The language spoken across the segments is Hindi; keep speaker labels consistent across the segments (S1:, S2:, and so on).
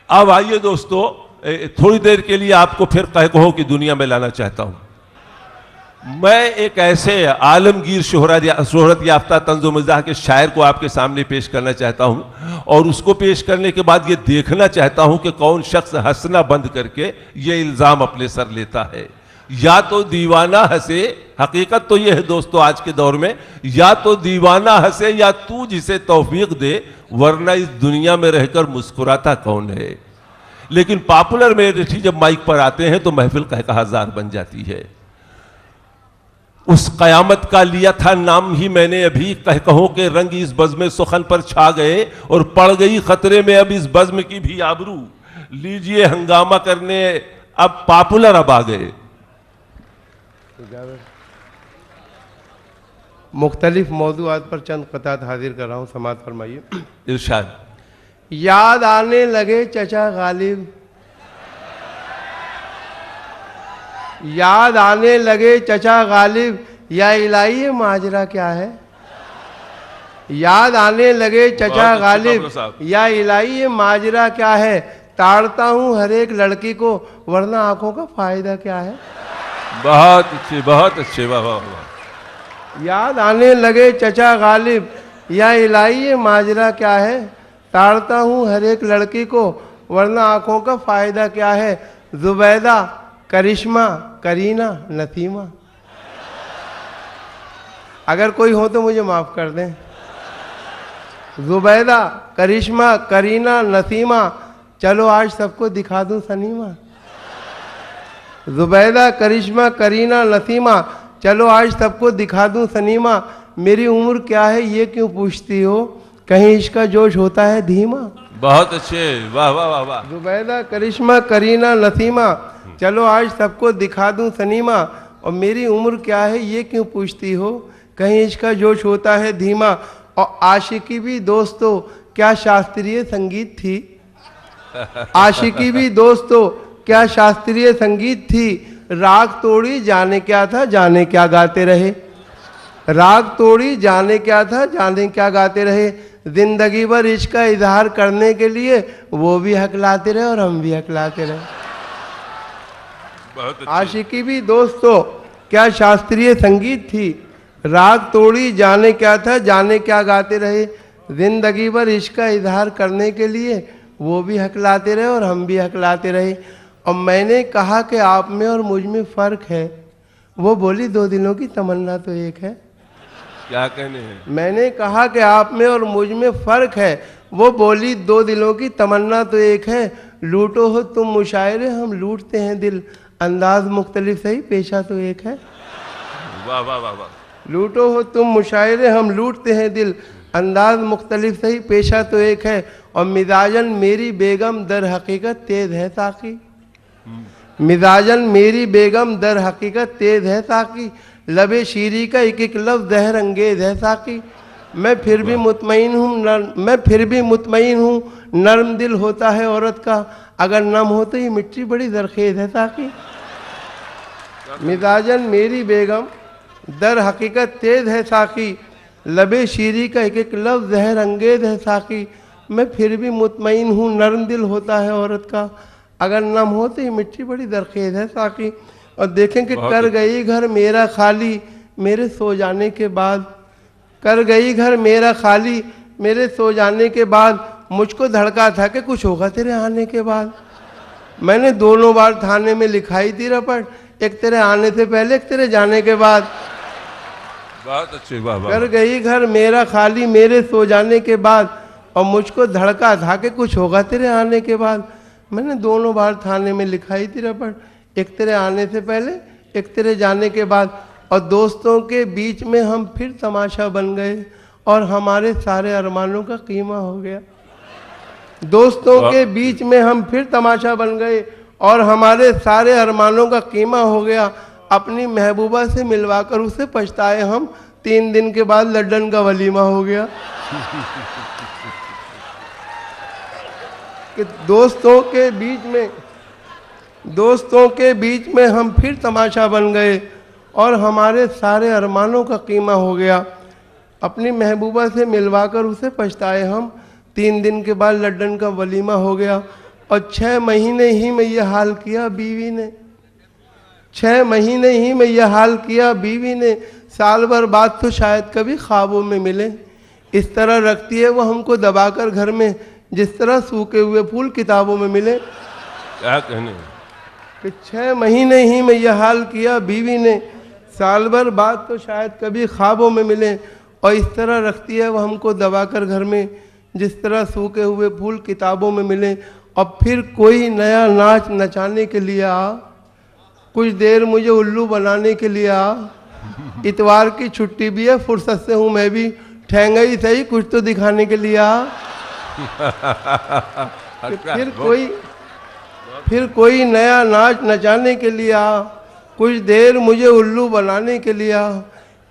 S1: अब आइए दोस्तों, थोड़ी देर के लिए आपको फिर कहो कि दुनिया में लाना चाहता हूं। मैं एक ऐसे आलमगीर शोहरत याफ्ता तंज़ो मिज़ाह के शायर को आपके सामने पेश करना चाहता हूं, और उसको पेश करने के बाद ये देखना चाहता हूं कि कौन शख्स हंसना बंद करके ये इल्ज़ाम अपने सर लेता है। या तो दीवाना हंसे, हकीकत तो ये है दोस्तों आज के दौर में, या तो दीवाना हंसे या तू जिसे तौफीक दे, वरना इस दुनिया में रहकर मुस्कुराता कौन है। लेकिन पॉपुलर मेडिटी जब माइक पर आते हैं तो महफिल कहकहाजार बन जाती है। उस कयामत का लिया था नाम ही मैंने अभी, कहो के रंग इस बज़्म सुखन पर छा गए, और पड़ गई खतरे में अब इस बज़्म की भी आबरू। लीजिए हंगामा करने अब पॉपुलर अब आ गए।
S2: मुख्तलिफ मौज़ूआत पर चंद क़तात हाजिर कर रहा हूँ, समाअत फरमाइए।
S1: इरशाद।
S2: याद आने लगे चचा गालिब, याद आने लगे चचा गालिब, या इलाही ये माजरा क्या है। याद आने लगे चचा गालिब, या इलाही ये माजरा क्या है। ताड़ता हूँ हर एक लड़की को, वरना आंखों का फायदा क्या है।
S1: बहुत अच्छे, बहुत अच्छे, वाह वाह वाह।
S2: याद आने लगे चचा गालिब, या इलाही ये माजरा क्या है। ताड़ता हूँ हर एक लड़की को, वरना आंखों का फायदा क्या है। जुबैदा, करिश्मा, करीना, नसीमा। अगर कोई हो तो मुझे माफ कर दें। जुबैदा, करिश्मा, करीना, नसीमा, चलो आज सबको दिखा दूं सनीमा। जुबैदा, करिश्मा, करीना, नसीमा, चलो आज सबको दिखा दूं सनीमा। मेरी उम्र क्या है ये क्यों पूछती हो, कहीं इसका जोश होता है धीमा।
S1: बहुत अच्छे, वाह वाह वाह वाह।
S2: जुबैदा, करिश्मा, करीना, नसीमा, चलो आज सबको दिखा दूं सनीमा। और मेरी उम्र क्या है ये क्यों पूछती हो, कहीं इसका जोश होता है धीमा। और आशिकी भी दोस्तों क्या शास्त्रीय संगीत थी। आशिकी भी दोस्तों क्या शास्त्रीय संगीत थी। राग तोड़ी जाने क्या था, जाने क्या गाते रहे। राग तोड़ी जाने क्या था, जाने क्या गाते रहे। जिंदगी भर इश्क का इजहार करने के लिए वो भी हकलाते रहे और हम भी हकलाते रहे। आशिकी भी दोस्तों क्या शास्त्रीय संगीत थी। राग तोड़ी जाने क्या था, जाने क्या गाते रहे। जिंदगी भर इश्क का इजहार करने के लिए वो भी हकलाते रहे और हम भी हकलाते रहे। और मैंने कहा कि आप में और मुझ में फ़र्क है। वो बोली दो दिलों की तमन्ना तो एक है।
S1: क्या कहने हैं।
S2: मैंने कहा कि आप में और मुझ में फ़र्क है। वो बोली दो दिलों की तमन्ना तो एक है। लूटो हो तुम मुशायरे, हम लूटते हैं दिल। अंदाज मुख्तलिफ सही, पेशा तो एक है।
S1: वाह वाह वाह वाह।
S2: लूटो हो तुम मुशायरे, हम लूटते हैं दिल। अंदाज मुख्तलिफ सही, पेशा तो एक है। और मिजाजन मेरी बेगम दर हकीकत तेज है साकी। मिजाजन मेरी बेगम दर हकीकत तेज है साकी। लबे शीरी का एक एक लफ्ज़ जहर अंगेज है साकी। मैं फिर भी मुतमईन हूँ, नर्म दिल होता है औरत का। अगर नम हो तो ये मिट्टी बड़ी जरखेज है साकी। मिजाजन मेरी बेगम दर हकीकत तेज है साकी। लबे शीरी का एक एक लफ्ज़ जहर अंगेज है साकी। मैं फिर भी मुतमईन हूँ, नर्म दिल होता है औरत का। अगर नम हो तो ये मिट्टी बड़ी दरखेज है साकी। और देखें कि कर गई घर मेरा खाली मेरे सो जाने के बाद। कर गई घर मेरा खाली मेरे सो जाने के बाद। मुझको धड़का था कि कुछ होगा तेरे आने के बाद। मैंने दोनों बार थाने में लिखाई थी रपट, एक तेरे आने से पहले, एक तेरे जाने के बाद।
S1: बहुत अच्छे, वाह वाह।
S2: कर गई घर मेरा खाली मेरे सो जाने के बाद। और मुझको धड़का था कि कुछ होगा तेरे आने के बाद। मैंने दोनों बार थाने में लिखाई थी रपट, एक तेरे आने से पहले, एक तेरे जाने के बाद। और दोस्तों के बीच में हम फिर तमाशा बन गए और हमारे सारे अरमानों का कीमा हो गया। दोस्तों के बीच में हम फिर तमाशा बन गए और हमारे सारे अरमानों का कीमा हो गया। अपनी महबूबा से मिलवाकर उसे पछताए हम, 3 दिन के बाद लड्डन का वलीमा हो गया। कि दोस्तों के बीच में हम फिर तमाशा बन गए और हमारे सारे अरमानों का कीमा हो गया। अपनी महबूबा से मिलवाकर उसे पछताए हम, 3 दिन के बाद लड्डन का वलीमा हो गया। और 6 महीने ही में यह हाल किया बीवी ने, 6 महीने ही में यह हाल किया बीवी ने, साल भर बाद तो शायद कभी ख्वाबों में मिले। इस तरह रखती है वो हमको दबाकर घर में, जिस तरह सूखे हुए फूल किताबों में मिले।
S1: क्या कहने।
S2: कि 6 महीने ही में यह हाल किया बीवी ने, साल भर बाद तो शायद कभी ख्वाबों में मिले। और इस तरह रखती है वो हमको दबाकर घर में, जिस तरह सूखे हुए फूल किताबों में मिले। और फिर कोई नया नाच नचाने के लिए आ, कुछ देर मुझे उल्लू बनाने के लिए आ, इतवार की छुट्टी भी है, फुर्सत से हूँ मैं भी, ठहंगा ही सही कुछ तो दिखाने के लिए आ। फिर कोई नया नाच नचाने के लिए आ, कुछ देर मुझे उल्लू बनाने के लिए आ,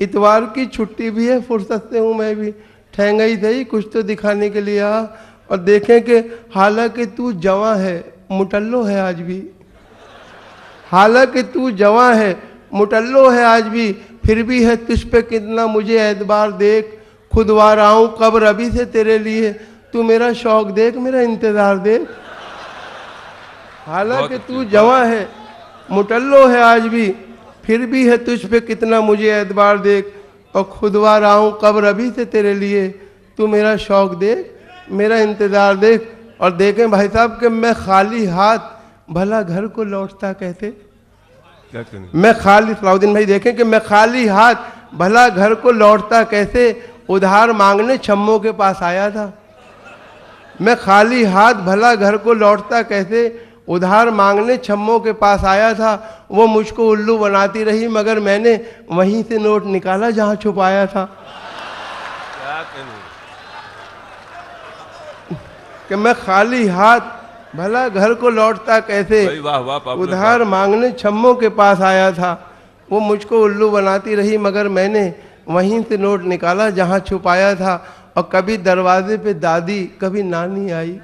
S2: इतवार की छुट्टी भी है, फुर्सत से हूँ मैं भी, ठहंगा ही सही कुछ तो दिखाने के लिए आ। और देखें कि हालांकि तू जवां है मुटल्लो है आज भी, हालांकि तू जवां है मुटल्लो है आज भी, फिर भी है तुझ पे कितना मुझे एतबार, देख खुदवार आऊं कब्र अभी से तेरे लिए, तू मेरा शौक देख मेरा इंतजार देख। हालांकि तू जवां है मुटल्लो है आज भी, फिर भी है तुझ पे कितना मुझे एतबार, देख और खुदवार आऊं कब्र अभी से तेरे लिए, तू मेरा शौक देख मेरा इंतजार देख। और देखें भाई साहब कि मैं खाली हाथ भला घर को लौटता कैसे,
S1: क्या कहने।
S2: मैं खाली, सलाउद्दीन भाई देखें कि मैं खाली हाथ भला घर को लौटता कैसे, उधार मांगने छम्मों के पास आया था। मैं खाली हाथ भला घर को लौटता कैसे, उधार मांगने छम्मों के पास आया था। वो मुझको उल्लू बनाती रही मगर मैंने वहीं से नोट निकाला जहां छुपाया था।
S1: क्या कहने।
S2: कि मैं खाली हाथ भला घर को लौटता कैसे,
S1: भाई वाह वाह पापा।
S2: उधार मांगने छम्मों के पास आया था। वो मुझको उल्लू बनाती रही मगर मैंने वहीं से नोट निकाला जहां छुपाया था। और कभी दरवाजे पे दादी कभी नानी आई,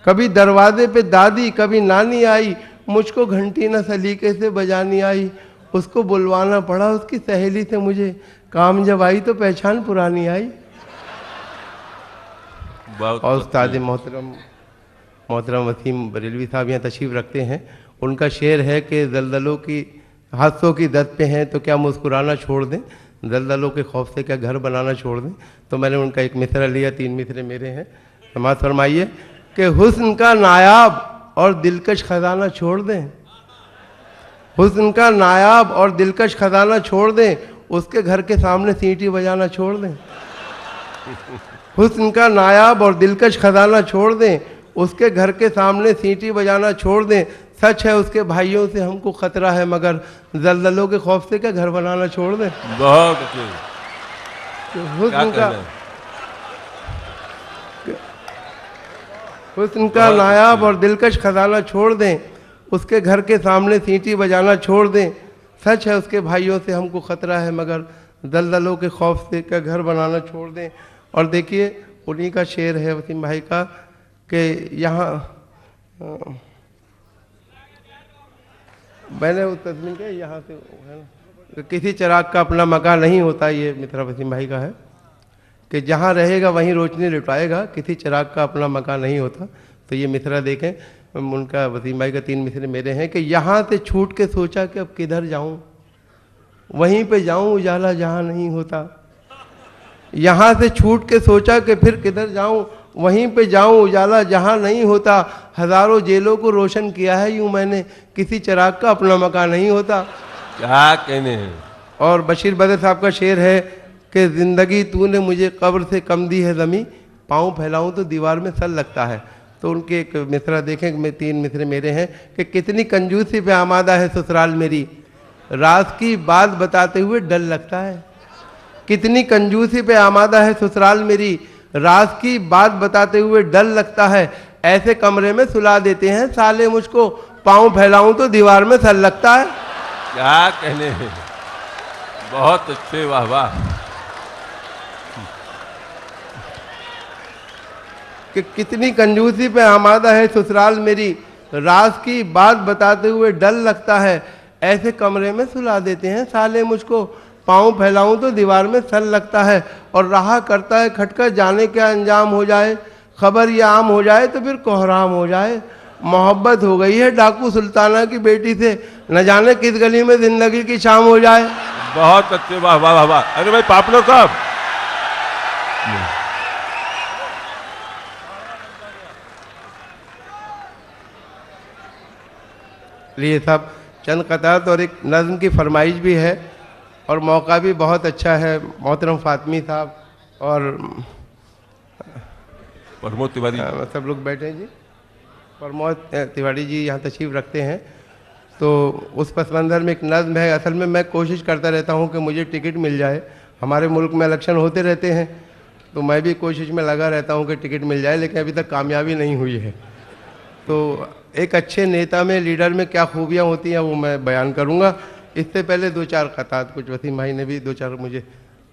S2: कभी दरवाजे पे दादी कभी नानी आई, मुझको घंटी न सलीके से बजानी आई। उसको बुलवाना पड़ा उसकी सहेली से मुझे, काम जब आई तो पहचान पुरानी आई। और उस्ताद मोहतरम वसीम बरेलवी साहब यहाँ तशरीफ़ रखते हैं। उनका शेर है कि दलदलों की हादसों की दद पे हैं तो क्या मुस्कुराना छोड़ दें, दलदलों के खौफ से क्या घर बनाना छोड़ दें। तो मैंने उनका एक मिसरा लिया, 3 मिसरे मेरे हैं। समाज फरमाइए कि हुस्न का नायाब और दिलकश खजाना छोड़ दें, हुस्न का नायाब और दिलकश खजाना छोड़ दें, उसके घर के सामने सीटी बजाना छोड़ दें। हुस्न का नायाब और दिलकश खजाना छोड़ दें, उसके घर के सामने सीटी बजाना छोड़ दें। सच है उसके भाइयों से हमको खतरा है मगर दलदलों के खौफ से क्या घर बनाना छोड़ दें।
S1: बहुत
S2: हुस्न का नायाब और दिलकश खजाना छोड़ दें, उसके घर के सामने सीटी बजाना छोड़ दें। सच है उसके भाइयों से हमको खतरा है मगर दलदलों के खौफ से क्या घर बनाना छोड़ दें। और देखिए उन्हीं का शेर है वसीम भाई का कि यहाँ मैंने उस तस्वीर के यहाँ से है ना, किसी चिराग का अपना मकान नहीं होता, ये मित्रा वसीम भाई का है कि जहाँ रहेगा वहीं रोशनी लुटाएगा, किसी चिराग का अपना मकान नहीं होता। तो ये मिसरा देखें उनका, वसीम भाई का 3 मिसरे मेरे हैं कि यहाँ से छूट के सोचा कि अब किधर जाऊँ, वहीं पे जाऊँ उजाला जहाँ नहीं होता। यहाँ से छूट के सोचा कि फिर किधर जाऊँ, वहीं पे जाऊँ उजाला जहाँ नहीं होता। हज़ारों जेलों को रोशन किया है यूँ मैंने, किसी चिराग का अपना मकान नहीं होता।
S1: क्या कहने।
S2: और बशीर बदर साहब का शेर है कि ज़िंदगी तूने मुझे कब्र से कम दी है ज़मी, पाँव फैलाऊं तो दीवार में सर लगता है। तो उनके एक मिसरा देखें, मैं 3 मिसरे मेरे हैं कि कितनी कंजूसी पे आमादा है ससुराल मेरी, राज की बात बताते हुए डर लगता है। कितनी कंजूसी पे आमादा है ससुराल मेरी, राज की बात बताते हुए डर लगता है। ऐसे कमरे में सुला देते हैं साले मुझको, पाँव फैलाऊं तो दीवार में सर लगता है।
S1: क्या कहने हैं, बहुत अच्छे, वाह वाह।
S2: कि कितनी कंजूसी पे आमादा है ससुराल मेरी, राज की बात बताते हुए डर लगता है। ऐसे कमरे में सुला देते हैं साले मुझको, पाँव फैलाऊं तो दीवार में सर लगता है। और रहा करता है खटका, जाने क्या अंजाम हो जाए, खबर ये आम हो जाए तो फिर कोहराम हो जाए। मोहब्बत हो गई है डाकू सुल्ताना की बेटी से, न जाने किस गली में जिंदगी की शाम हो जाए।
S1: बहुत अच्छे, वाह वाह वाह वाह। अरे भाई पापलर साहब,
S2: लिए साहब चंद कतार और एक नज़्म की फरमाइश भी है और मौका भी बहुत अच्छा है। मोहतरम फातमी साहब और
S1: प्रमोद तिवारी,
S2: सब लोग बैठे हैं जी। प्रमोद तिवारी जी यहाँ तशरीफ़ रखते हैं। तो उस पस मंज़र में एक नज़्म है। असल में मैं कोशिश करता रहता हूँ कि मुझे टिकट मिल जाए। हमारे मुल्क में इलेक्शन होते रहते हैं तो मैं भी कोशिश में लगा रहता हूँ कि टिकट मिल जाए, लेकिन अभी तक कामयाबी नहीं हुई है। तो एक अच्छे नेता में, लीडर में क्या खूबियाँ होती हैं वो मैं बयान करूँगा। इससे पहले दो चार ख़तात कुछ वसीम भाई ने भी दो चार मुझे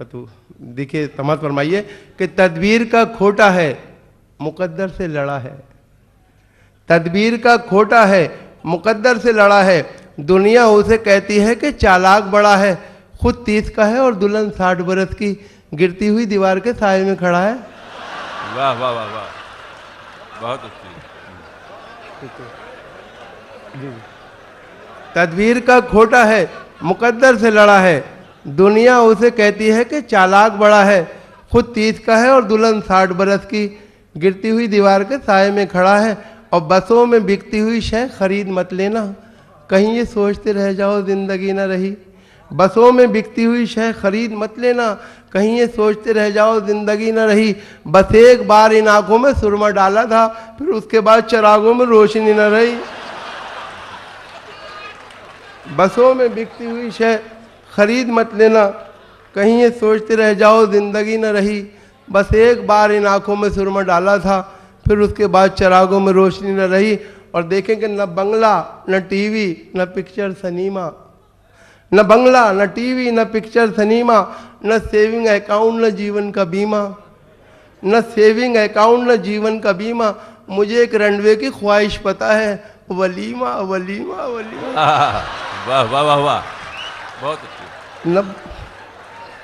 S2: तो देखिए समात फरमाइए कि तदबीर का खोटा है मुकद्दर से लड़ा है। तदबीर का खोटा है मुकद्दर से लड़ा है। दुनिया उसे कहती है कि चालाक बड़ा है। खुद 30 का है और दुल्हन 60 बरस की, गिरती हुई दीवार के साए में खड़ा है।
S1: वाह वाह वाह वाह, बहुत अच्छी।
S2: तदबीर का खोटा है मुकद्दर से लड़ा है। दुनिया उसे कहती है कि चालाक बड़ा है। खुद 30 का है और दुल्हन 60 बरस की, गिरती हुई दीवार के साए में खड़ा है। और बसों में बिकती हुई शय खरीद मत लेना, कहीं ये सोचते रह जाओ जिंदगी ना रही। बसों में बिकती हुई शय खरीद मत लेना, कहीं ये सोचते रह जाओ जिंदगी ना रही। बस एक बार इन आंखों में सुरमा डाला था, फिर उसके बाद चरागों में रोशनी न रही। बसों में बिकती हुई शय खरीद मत लेना, कहीं ये सोचते रह जाओ जिंदगी न रही। बस एक बार इन आंखों में सुरमा डाला था, फिर उसके बाद चरागों में रोशनी न रही। और देखें कि न बंगला न टीवी न पिक्चर सिनेमा, न बंगला न टीवी न पिक्चर सिनेमा, न सेविंग अकाउंट न जीवन का बीमा, न सेविंग अकाउंट न जीवन का बीमा। मुझे एक रनवे की ख्वाहिश पता है, वलीमा वलीमा वलीमा।
S1: वाह वाह वाह वाह, बहुत अच्छी।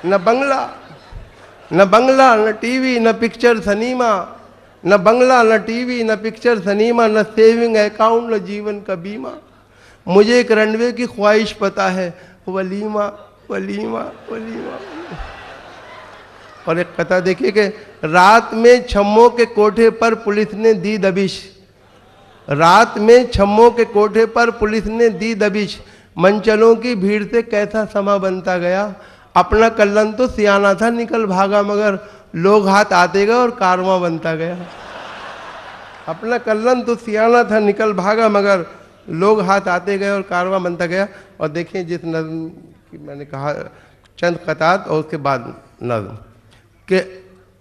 S2: न बंगला न टीवी न पिक्चर सिनेमा, न बंगला न टीवी न पिक्चर सिनेमा, न सेविंग अकाउंट न जीवन का बीमा। मुझे एक रनवे की ख्वाहिश पता है, वलीमा वलीमा वलीमा। और एक कथा देखिए कि रात में छम्मों के कोठे पर पुलिस ने दी दबिश। रात में छम्मों के कोठे पर पुलिस ने दी दबिश। मंचलों की भीड़ से कैसा समा बनता गया। अपना कल्लन तो सियाना था निकल भागा, मगर लोग हाथ आते गए और कारवां बनता गया। अपना कल्लन तो सियाना था निकल भागा, मगर लोग हाथ आते गए और कारवां बनता गया। और देखिए जिस नज़्म की मैंने कहा चंद क़तात और उसके बाद नज़्म कि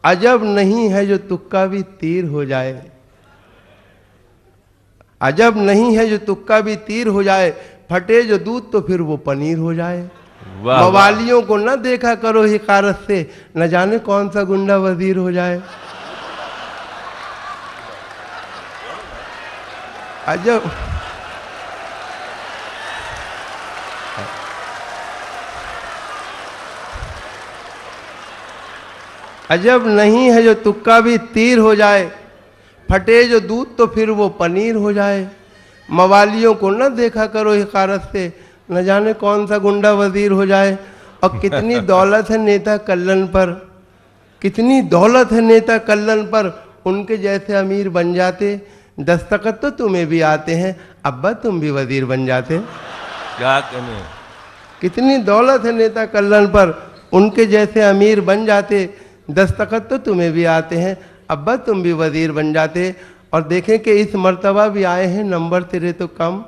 S2: अजब नहीं है जो तुक्का भी तीर हो जाए। अजब नहीं है जो तुक्का भी तीर हो जाए। फटे जो दूध तो फिर वो पनीर हो जाए। मवालियों को न देखा करो हिकारत से, न जाने कौन सा गुंडा वजीर हो जाए। अजब अजब नहीं है जो तुक्का भी तीर हो जाए। फटे जो दूध तो फिर वो पनीर हो जाए। मवालियों को न देखा करो हिकारत से, न जाने कौन सा गुंडा वजीर हो जाए। और कितनी दौलत है नेता कल्लन पर, कितनी दौलत है नेता कल्लन पर, उनके जैसे अमीर बन जाते। दस्तखत तो तुम्हें भी आते हैं, अब्बा तुम भी वजीर बन जाते।
S1: क्या कहने।
S2: कितनी दौलत है नेता कल्लन पर, उनके जैसे अमीर बन जाते। दस्तखत तो तुम्हें भी आते हैं, अब्बा तुम भी वजीर बन जाते। और देखें कि इस मर्तबा भी आए हैं नंबर तेरे तो कम,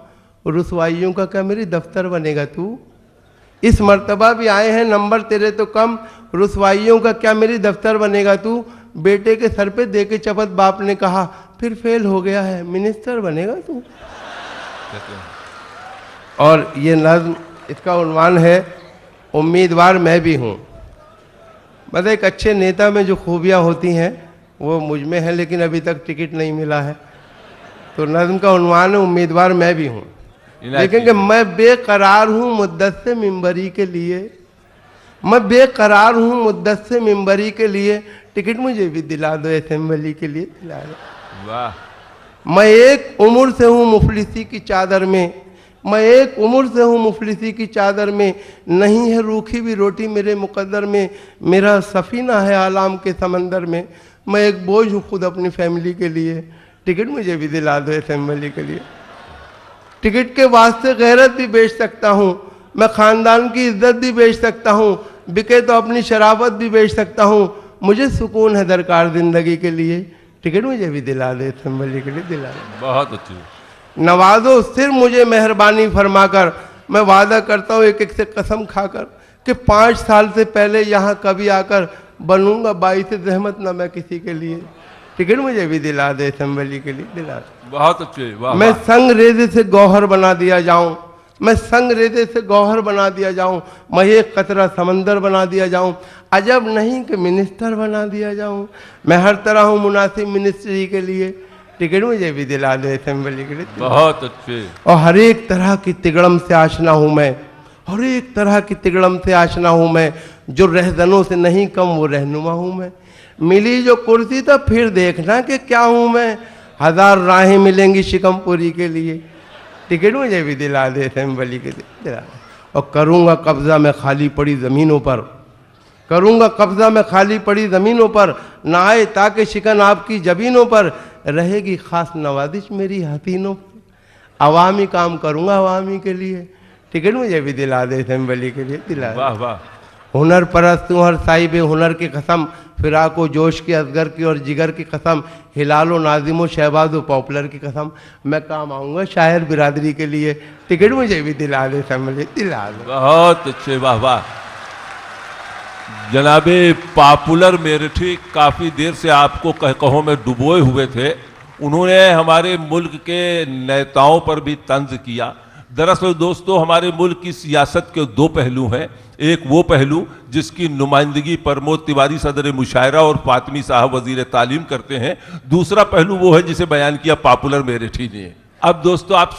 S2: रुसवाइयों का क्या मेरी दफ्तर बनेगा तू। इस मर्तबा भी आए हैं नंबर तेरे तो कम, रुसवाइयों का क्या मेरी दफ्तर बनेगा तू। बेटे के सर पे दे के चपत बाप ने कहा, फिर फेल हो गया है मिनिस्टर बनेगा तू। और ये नज़्म इसका उन्वान है उम्मीदवार मैं भी हूँ। बस एक अच्छे नेता में जो खूबियाँ होती हैं वो मुझ में है, लेकिन अभी तक टिकट नहीं मिला है। तो नज़्म का उन्वान है उम्मीदवार मैं भी हूँ। देखेंगे मैं बेकरार हूँ मुद्दत से मिंबरी के लिए, मैं बेकरार हूँ मुद्दत से मिंबरी के लिए। टिकट मुझे भी दिला दो असेंबली के लिए, दिला दो।
S1: वाह।
S2: मैं एक उम्र से हूँ मुफलिसी की चादर में, मैं एक उम्र से हूँ मुफलिसी की चादर में, नहीं है रूखी भी रोटी मेरे मुकद्दर में, मेरा सफ़ीना है आलाम के समंदर में, मैं एक बोझ हूँ खुद अपनी फैमिली के लिए, टिकट मुझे भी दिला दो असेंबली के लिए। टिकट के वास्ते गैरत भी बेच सकता हूँ, मैं ख़ानदान की इज्जत भी बेच सकता हूँ, बिके तो अपनी शराफत भी बेच सकता हूँ, मुझे सुकून है दरकार ज़िंदगी के लिए, टिकट मुझे भी दिला दे असेंबली के लिए, दिला दे।
S1: बहुत अच्छी।
S2: नवाजो सिर मुझे मेहरबानी फरमाकर, मैं वादा करता हूँ एक एक से कसम खाकर कि 5 साल से पहले यहाँ कभी आकर बनूंगा बाईस जहमत ना मैं किसी के लिए, टिकट मुझे भी दिला दे असेंबली के लिए, दिला दे।
S1: बहुत अच्छे। वाह।
S2: मैं संग रेजे से गौहर बना दिया जाऊं, मैं संग रेजे से गौहर बना दिया जाऊं, मैं एक कतरा समंदर बना दिया जाऊं, अजब नहीं कि मिनिस्टर बना दिया जाऊं, मैं हर तरह हूँ मुनासिब मिनिस्ट्री के लिए, टिकट मुझे भी दिला दे असेंबली के लिए।
S1: बहुत अच्छे।
S2: और हर एक तरह की तिगड़म से आशना हूँ मैं, हर एक तरह की तिगड़म से आशना हूँ मैं, जो रहजनों से नहीं कम वो रहनुमा हूँ मैं, मिली जो कुर्सी तो फिर देखना कि क्या हूँ मैं, 1000 राहें मिलेंगी शिकमपुरी के लिए, टिकट मुझे भी दिला दे असेंबली के लिए, दिला दे। और करूँगा कब्ज़ा मैं खाली पड़ी ज़मीनों पर, करूँगा कब्ज़ा मैं खाली पड़ी ज़मीनों पर, ना आए ताकि शिकन आपकी जबीनों पर, रहेगी ख़ास नवाजिश मेरी हसीनों पर, अवामी काम करूँगा अवामी के लिए, टिकट मुझे भी दिला दे असेंबली के लिए, दिला दे।
S1: वाह वाह।
S2: हुनर परस्त हूँ हर साहिब हुनर की कसम, फिराको जोश की असगर की और जिगर की कसम, हिलालो नाजिमो शहबाजो पॉपुलर की कसम, मैं काम आऊँगा शायर बिरादरी के लिए, टिकट मुझे भी दिला दे असेंबली, दिला दे।
S1: बहुत अच्छे। वाह वाह। जनाबे पॉपुलर मेरठी काफ़ी देर से आपको कहो में डुबोए हुए थे, उन्होंने हमारे मुल्क के नेताओं पर भी तंज किया। दरअसल दोस्तों, हमारे मुल्क की सियासत के 2 पहलू हैं, एक वो पहलू जिसकी नुमाइंदगी प्रमोद तिवारी सदर मुशायरा और फातिमी साहब वजीर तालीम करते हैं, दूसरा पहलू वो है जिसे बयान किया पॉपुलर मेरठी ने। अब दोस्तों आप